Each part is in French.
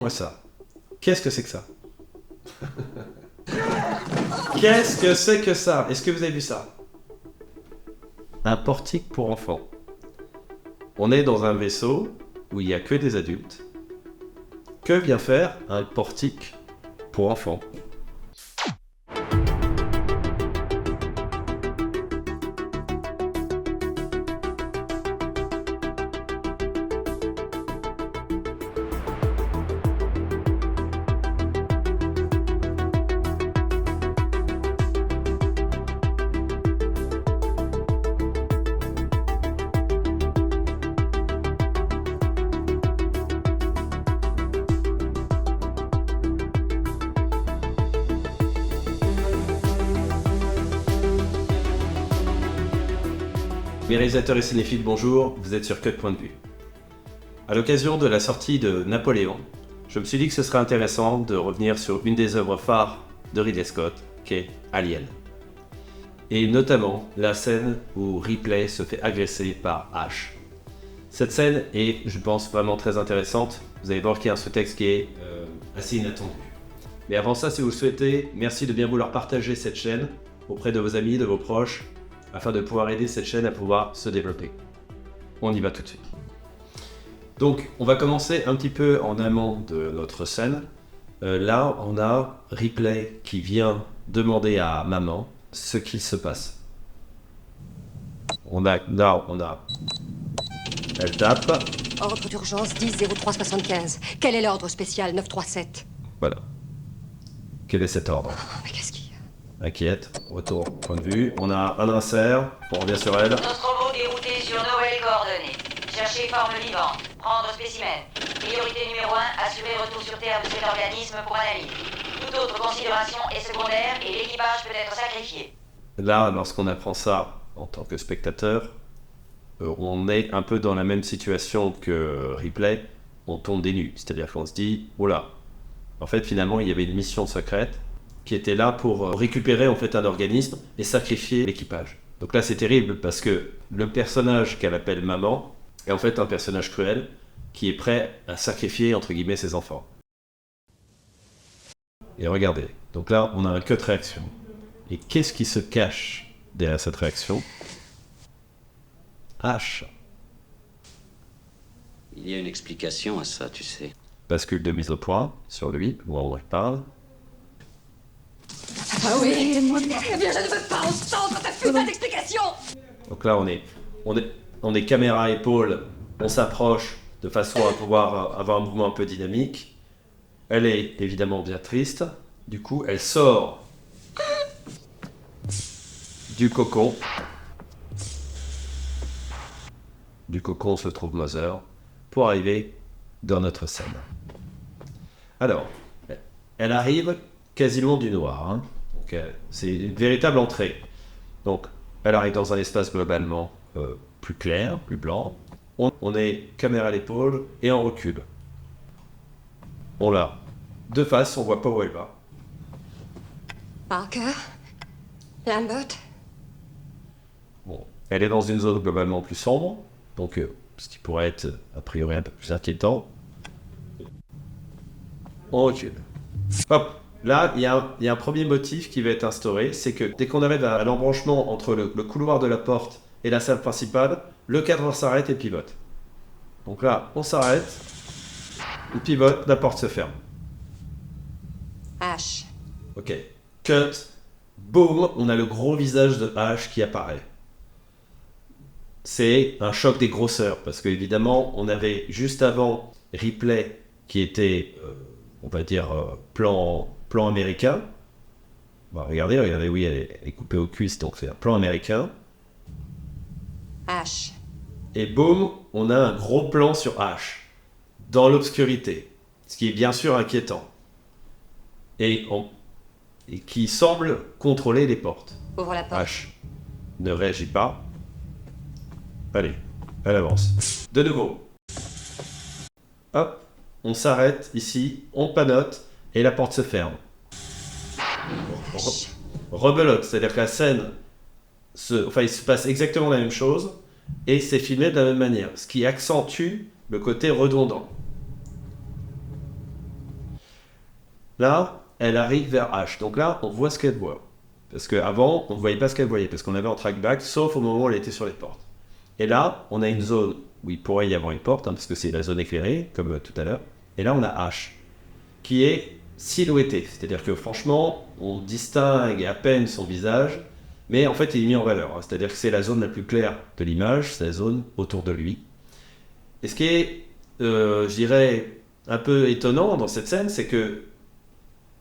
Moi ça. Qu'est-ce que c'est que ça? Qu'est-ce que c'est que ça? Est-ce que vous avez vu ça? Un portique pour enfants. On est dans un vaisseau où il n'y a que des adultes. Que vient faire un portique pour enfants? Mes réalisateurs et cinéphiles, bonjour, vous êtes sur Cut Point de Vue. À l'occasion de la sortie de Napoléon, je me suis dit que ce serait intéressant de revenir sur une des œuvres phares de Ridley Scott, qui est Alien. Et notamment la scène où Ripley se fait agresser par Ash. Cette scène est, je pense, vraiment très intéressante. Vous allez voir qu'il y a un sous-texte qui est assez inattendu. Mais avant ça, si vous le souhaitez, merci de bien vouloir partager cette chaîne auprès de vos amis, de vos proches, afin de pouvoir aider cette chaîne à pouvoir se développer. On y va tout de suite. Donc, on va commencer un petit peu en amont de notre scène. Là, on a Ripley qui vient demander à maman ce qu'il se passe. Elle tape. Ordre d'urgence 10-03-75. Quel est l'ordre spécial 937? Voilà. Quel est cet ordre? Mais qu'est-ce qu'il y a? Inquiète, retour, point de vue. On a un insert, on revient sur elle. Nostromo dérouté sur nouvelles coordonnées. Chercher forme vivante. Prendre spécimen. Priorité numéro 1, assurer retour sur Terre de cet organisme pour analyse. Toute autre considération est secondaire et l'équipage peut être sacrifié. Là, lorsqu'on apprend ça en tant que spectateur, on est un peu dans la même situation que Ripley, on tombe des nues. C'est-à-dire qu'on se dit, oh là, en fait finalement il y avait une mission secrète qui était là pour récupérer en fait un organisme et sacrifier l'équipage. Donc là c'est terrible parce que le personnage qu'elle appelle maman est en fait un personnage cruel qui est prêt à sacrifier entre guillemets ses enfants. Et regardez, donc là on a un cut réaction. Et qu'est-ce qui se cache derrière cette réaction? H. Il y a une explication à ça, tu sais. Bascule de mise au point sur lui, où on parle. Ah oui, eh bien je ne veux pas entendre ta putain d'explication. Donc là on est caméra épaule, on s'approche de façon à pouvoir avoir un mouvement un peu dynamique. Elle est évidemment bien triste, du coup elle sort du cocon. Du cocon se trouve Mother pour arriver dans notre scène. Alors, elle arrive quasiment du noir. Hein. Donc, c'est une véritable entrée. Donc, elle arrive dans un espace globalement plus clair, plus blanc. On est caméra à l'épaule et en recul. On l'a de face, on voit pas où elle va. Parker? Lambert? Bon, elle est dans une zone globalement plus sombre. Donc, ce qui pourrait être a priori un peu plus inquiétant. On recule. Hop, là, il y a un premier motif qui va être instauré, c'est que dès qu'on arrive à l'embranchement entre le couloir de la porte et la salle principale, le cadre s'arrête et pivote. Donc là, on s'arrête, il pivote, la porte se ferme. H. Ok, cut, boum, on a le gros visage de H qui apparaît. C'est un choc des grosseurs, parce qu'évidemment, on avait juste avant Ripley qui était, on va dire, plan américain. Bon, regardez, oui, elle est coupée au cuisse, donc c'est un plan américain. H. Et boum, on a un gros plan sur H, dans l'obscurité, ce qui est bien sûr inquiétant. Et qui semble contrôler les portes. Ouvre la porte. H ne réagit pas. Allez, elle avance. De nouveau. Hop, on s'arrête ici, on panote, et la porte se ferme. Rebelote, c'est-à-dire que la scène, il se passe exactement la même chose, et c'est filmé de la même manière, ce qui accentue le côté redondant. là, elle arrive vers H. Donc là, on voit ce qu'elle voit. Parce qu'avant, on ne voyait pas ce qu'elle voyait, parce qu'on avait en trackback, sauf au moment où elle était sur les portes. Et là, on a une zone où il pourrait y avoir une porte, parce que c'est la zone éclairée, comme tout à l'heure. Et là, on a H, qui est silhouetté. C'est-à-dire que franchement, on distingue à peine son visage, mais en fait, il est mis en valeur. C'est-à-dire que c'est la zone la plus claire de l'image, c'est la zone autour de lui. Et ce qui est, je dirais, un peu étonnant dans cette scène, c'est que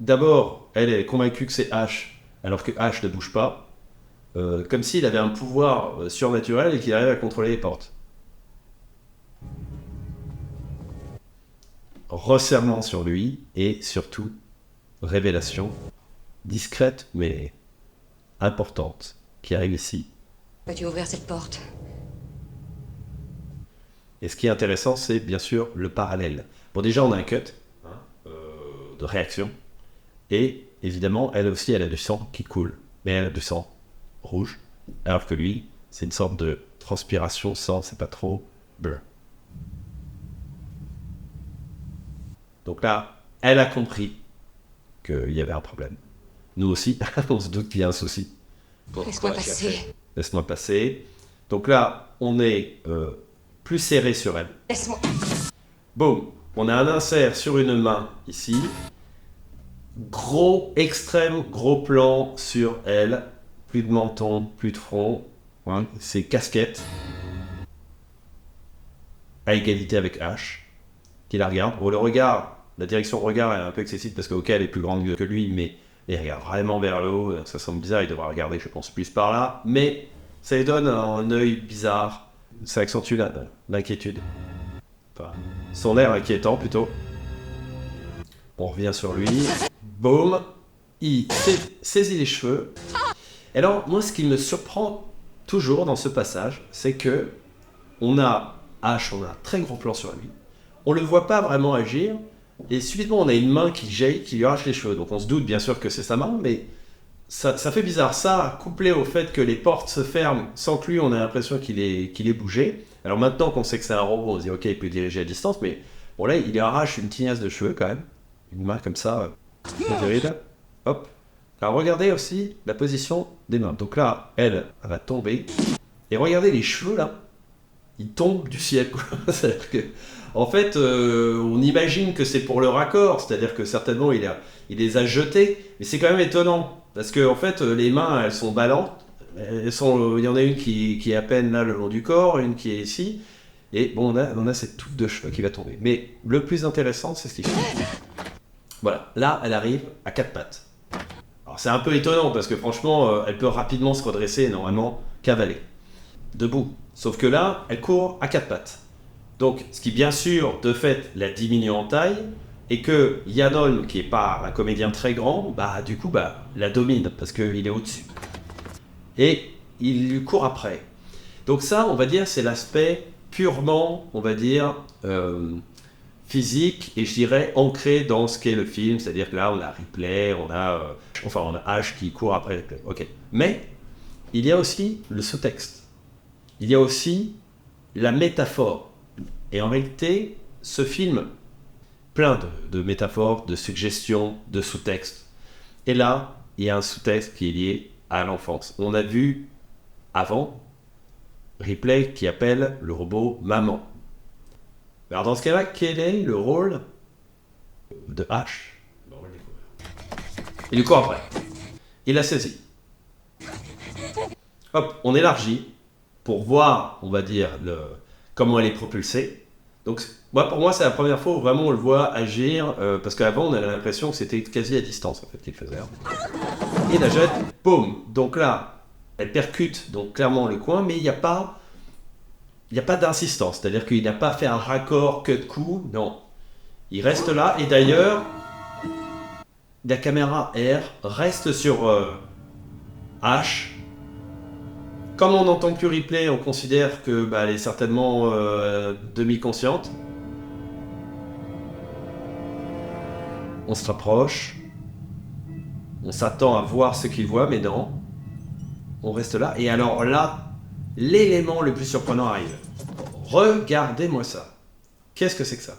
d'abord, elle est convaincue que c'est H, alors que H ne bouge pas, comme s'il avait un pouvoir surnaturel et qu'il arrive à contrôler les portes. Resserrement sur lui et surtout révélation discrète mais importante qui arrive ici. Peux-tu ouvrir cette porte? Et ce qui est intéressant, c'est bien sûr le parallèle. Bon, déjà on a un cut de réaction et évidemment elle aussi elle a du sang qui coule, mais elle a du sang rouge, alors que lui c'est une sorte de transpiration sang, c'est pas trop bleu. Donc là, elle a compris qu'il y avait un problème. Nous aussi, on se doute qu'il y a un souci. Laisse-moi passer. Laisse-moi passer. Donc là, on est plus serré sur elle. Laisse-moi. Boum, on a un insert sur une main ici. Gros, extrême gros plan sur elle. Plus de menton, plus de front. Ouais, c'est casquette. À égalité avec H, qui la regarde. Bon, le regard... La direction regard est un peu excessive parce qu'elle est plus grande que lui, mais il regarde vraiment vers le haut. Ça semble bizarre, il devra regarder, je pense, plus par là. Mais ça lui donne un œil bizarre. Ça accentue l'inquiétude. Enfin, son air inquiétant plutôt. On revient sur lui. Boum. Il saisit les cheveux. Et alors, moi, ce qui me surprend toujours dans ce passage, c'est que on a H, on a un très gros plan sur lui. On ne le voit pas vraiment agir. Et subitement, on a une main qui jaillit, qui lui arrache les cheveux. Donc on se doute bien sûr que c'est sa main, mais ça fait bizarre. Ça, couplé au fait que les portes se ferment sans que lui, on a l'impression qu'il est bougé. Alors maintenant qu'on sait que c'est un robot, on se dit ok, il peut diriger à distance, mais bon là, il lui arrache une tignasse de cheveux quand même. Une main comme ça, hop. Alors regardez aussi la position des mains. Donc là, elle va tomber. Et regardez les cheveux là, ils tombent du ciel. C'est-à-dire que... En fait, on imagine que c'est pour le raccord, c'est-à-dire que certainement il les a jetés, mais c'est quand même étonnant, parce que en fait les mains elles sont ballantes, il y en a une qui est à peine là le long du corps, une qui est ici, et bon on a cette touffe de cheveux qui va tomber. Mais le plus intéressant c'est ce qu'il fait. Voilà, là elle arrive à quatre pattes. Alors c'est un peu étonnant parce que franchement elle peut rapidement se redresser et normalement cavaler, debout. Sauf que là elle court à quatre pattes. Donc, ce qui, bien sûr, de fait, la diminue en taille, et que Ian Holm, qui n'est pas un comédien très grand, du coup, la domine, parce qu'il est au-dessus. Et il lui court après. Donc ça, on va dire, c'est l'aspect purement, on va dire, physique, et je dirais ancré dans ce qu'est le film, c'est-à-dire que là, on a Ripley, on a H qui court après Ripley. Ok. Mais, il y a aussi le sous-texte. Il y a aussi la métaphore. Et en réalité, ce film, plein de métaphores, de suggestions, de sous-textes. Et là, il y a un sous-texte qui est lié à l'enfance. On a vu avant Ripley qui appelle le robot maman. Alors dans ce cas-là, quel est le rôle de H? Il lui court après. Il l'a saisi. Hop, on élargit pour voir, on va dire, comment elle est propulsée. Donc, pour moi, c'est la première fois où vraiment on le voit agir, parce qu'avant, on avait l'impression que c'était quasi à distance, en fait, qu'il faisait. Il la jette, boum. Donc là, elle percute donc clairement le coin, mais il n'y a pas d'insistance. C'est-à-dire qu'il n'a pas fait un raccord cut coup, non. Il reste là, et d'ailleurs, la caméra R reste sur H. Comme on n'entend plus Ripley, on considère que elle est certainement demi-consciente. On se rapproche. On s'attend à voir ce qu'il voit, mais non. On reste là. Et alors là, l'élément le plus surprenant arrive. Regardez-moi ça. Qu'est-ce que c'est que ça?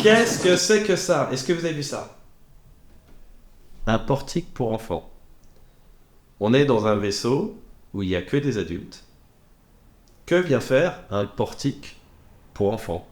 Qu'est-ce que c'est que ça? Est-ce que vous avez vu ça? Un portique pour enfants. On est dans un vaisseau où il n'y a que des adultes. Que vient faire un portique pour enfants?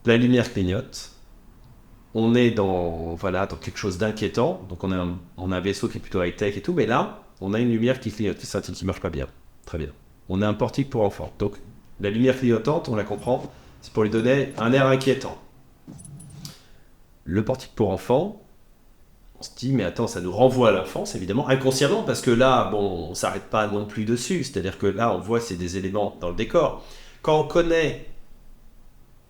La lumière clignote. On est dans quelque chose d'inquiétant. Donc on a un vaisseau qui est plutôt high-tech et tout. Mais là, on a une lumière qui clignote. C'est ça qui ne marche pas bien. Très bien. On a un portique pour enfants. Donc la lumière clignotante, on la comprend, c'est pour lui donner un air inquiétant. Le portique pour enfants, on se dit, mais attends, ça nous renvoie à l'enfance, évidemment, inconsciemment, parce que là, bon, on ne s'arrête pas non plus dessus. C'est-à-dire que là, on voit, c'est des éléments dans le décor. Quand on connaît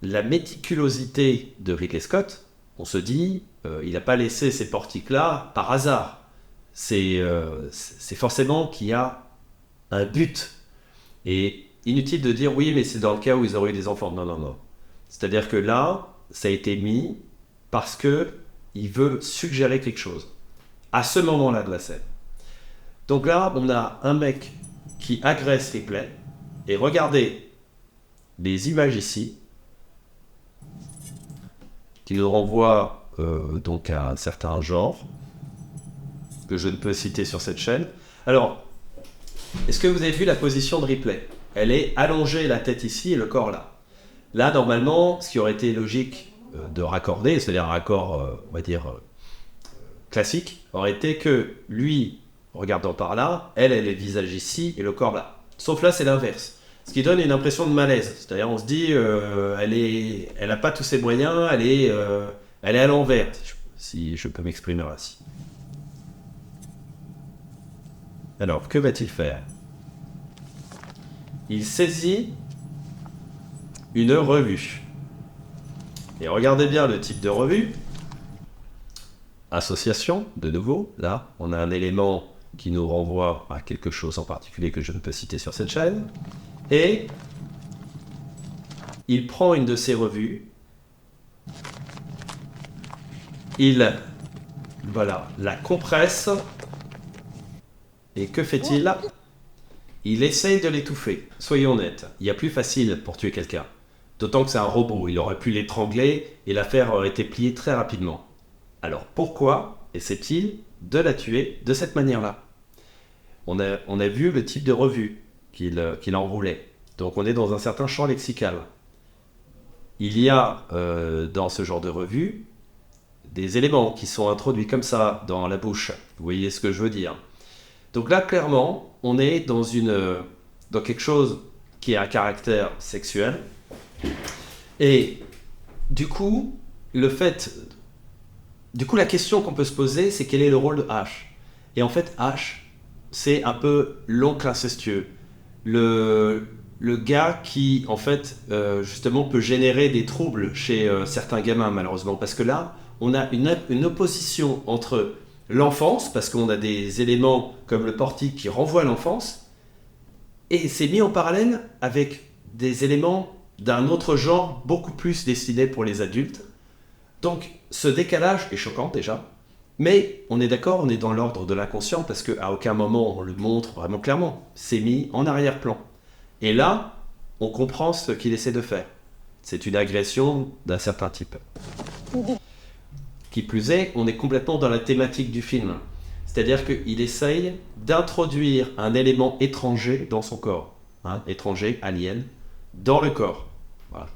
la méticulosité de Ridley Scott, on se dit, il n'a pas laissé ces portiques-là par hasard. C'est forcément qu'il y a un but. Et inutile de dire, oui, mais c'est dans le cas où ils auraient eu des enfants. Non, non, non. C'est-à-dire que là, ça a été mis parce qu'il veut suggérer quelque chose. À ce moment-là de la scène. Donc là, on a un mec qui agresse Ripley. Et regardez les images ici, qui nous renvoient donc à un certain genre, que je ne peux citer sur cette chaîne. Alors, est-ce que vous avez vu la position de Ripley? Elle est allongée, la tête ici et le corps là. Là, normalement, ce qui aurait été logique de raccorder, c'est-à-dire un raccord, on va dire, classique, aurait été que lui, regardant par là, elle est le visage ici et le corps là. Sauf là, c'est l'inverse. Ce qui donne une impression de malaise. C'est-à-dire, on se dit, elle n'a pas tous ses moyens, elle est à l'envers, si je peux m'exprimer ainsi. Alors, que va-t-il faire? Il saisit une revue. Et regardez bien le type de revue. Association, de nouveau. Là, on a un élément qui nous renvoie à quelque chose en particulier que je ne peux citer sur cette chaîne. Et il prend une de ces revues. Il la compresse. Et que fait-il? Il essaye de l'étouffer. Soyons honnêtes, il y a plus facile pour tuer quelqu'un. D'autant que c'est un robot, il aurait pu l'étrangler et l'affaire aurait été pliée très rapidement. Alors pourquoi essaie-t-il de la tuer de cette manière-là? On a vu le type de revue qu'il enroulait. Donc on est dans un certain champ lexical. Il y a dans ce genre de revue des éléments qui sont introduits comme ça dans la bouche. Vous voyez ce que je veux dire? Donc là, clairement, on est dans quelque chose qui a un caractère sexuel. Et du coup, la question qu'on peut se poser, c'est quel est le rôle de H? Et en fait, H, c'est un peu l'oncle incestueux. Le gars qui, en fait, justement, peut générer des troubles chez certains gamins, malheureusement. Parce que là, on a une opposition entre l'enfance, parce qu'on a des éléments comme le portique qui renvoient à l'enfance, et c'est mis en parallèle avec des éléments d'un autre genre, beaucoup plus destiné pour les adultes. Donc, ce décalage est choquant déjà, mais on est d'accord, on est dans l'ordre de l'inconscient, parce qu'à aucun moment on le montre vraiment clairement. C'est mis en arrière-plan. Et là, on comprend ce qu'il essaie de faire. C'est une agression d'un certain type. Qui plus est, on est complètement dans la thématique du film. C'est-à-dire qu'il essaye d'introduire un élément étranger dans son corps. Étranger, alien, dans le corps. Voilà.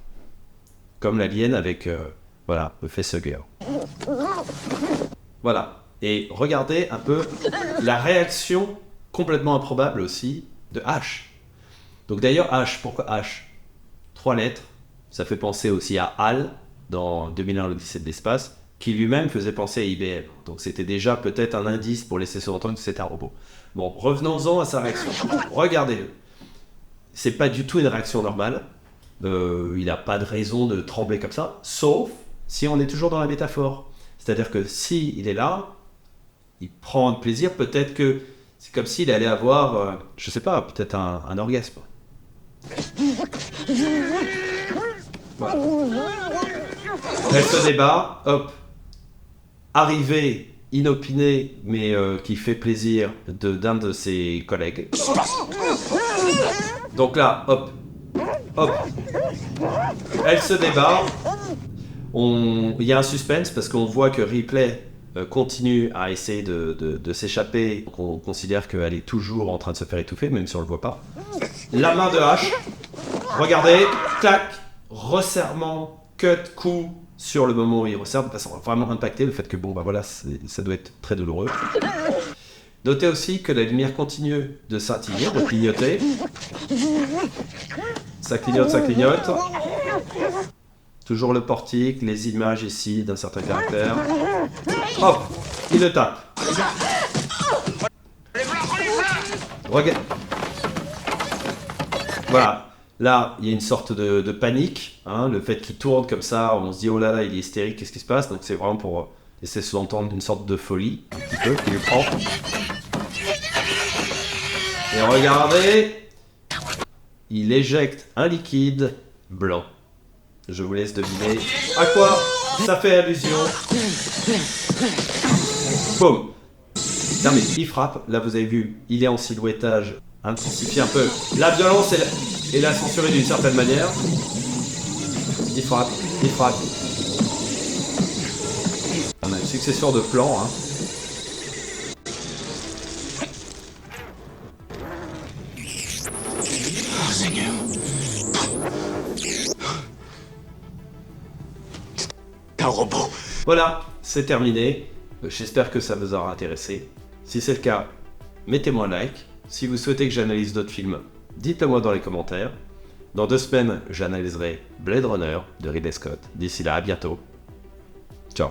Comme l'alien avec le facehugger. Voilà. Et regardez un peu la réaction complètement improbable aussi de H. Donc d'ailleurs, H, pourquoi H? 3 lettres. Ça fait penser aussi à HAL dans 2001 l'Odyssée de l'espace, qui lui-même faisait penser à IBM. Donc c'était déjà peut-être un indice pour laisser sous-entendre que c'était un robot. Bon, revenons-en à sa réaction. Regardez-le. C'est pas du tout une réaction normale. Il n'a pas de raison de trembler comme ça, sauf si on est toujours dans la métaphore. C'est-à-dire que s'il est là, il prend de plaisir, peut-être que c'est comme s'il allait avoir, je sais pas, peut-être un orgasme. Voilà. Elle se débat, hop. Arrivée inopinée, mais qui fait plaisir d'un de ses collègues. Donc là, hop, Hop. Elle se débarre. Il y a un suspense parce qu'on voit que Ripley continue à essayer de s'échapper. On considère qu'elle est toujours en train de se faire étouffer, même si on le voit pas. La main de H. Regardez. Clac. Resserrement. Cut. Coup. Sur le moment où il resserre, de façon vraiment impacté. Le fait que bon, bah voilà, ça doit être très douloureux. Notez aussi que la lumière continue de scintiller, de clignoter. Ça clignote, ça clignote. Toujours le portique, les images ici d'un certain caractère. Hop, il le tape. Regarde. Voilà. Là, il y a une sorte de panique. Hein, le fait qu'il tourne comme ça, on se dit oh là là, il est hystérique, qu'est-ce qui se passe? Donc c'est vraiment pour essayer de sous-entendre une sorte de folie, un petit peu, qui lui prend. Et regardez, il éjecte un liquide blanc. Je vous laisse deviner à quoi ça fait allusion. Boum. Terminé, il frappe. Là, vous avez vu, il est en silhouettage. Intensifie un peu la violence et la censurée d'une certaine manière. Il frappe, il frappe. On a une succession de plans. Hein. Oh Seigneur. Un robot. Voilà, c'est terminé. J'espère que ça vous aura intéressé. Si c'est le cas, mettez-moi un like. Si vous souhaitez que j'analyse d'autres films, dites-le moi dans les commentaires. Dans 2 semaines, j'analyserai Blade Runner de Ridley Scott. D'ici là, à bientôt. Ciao.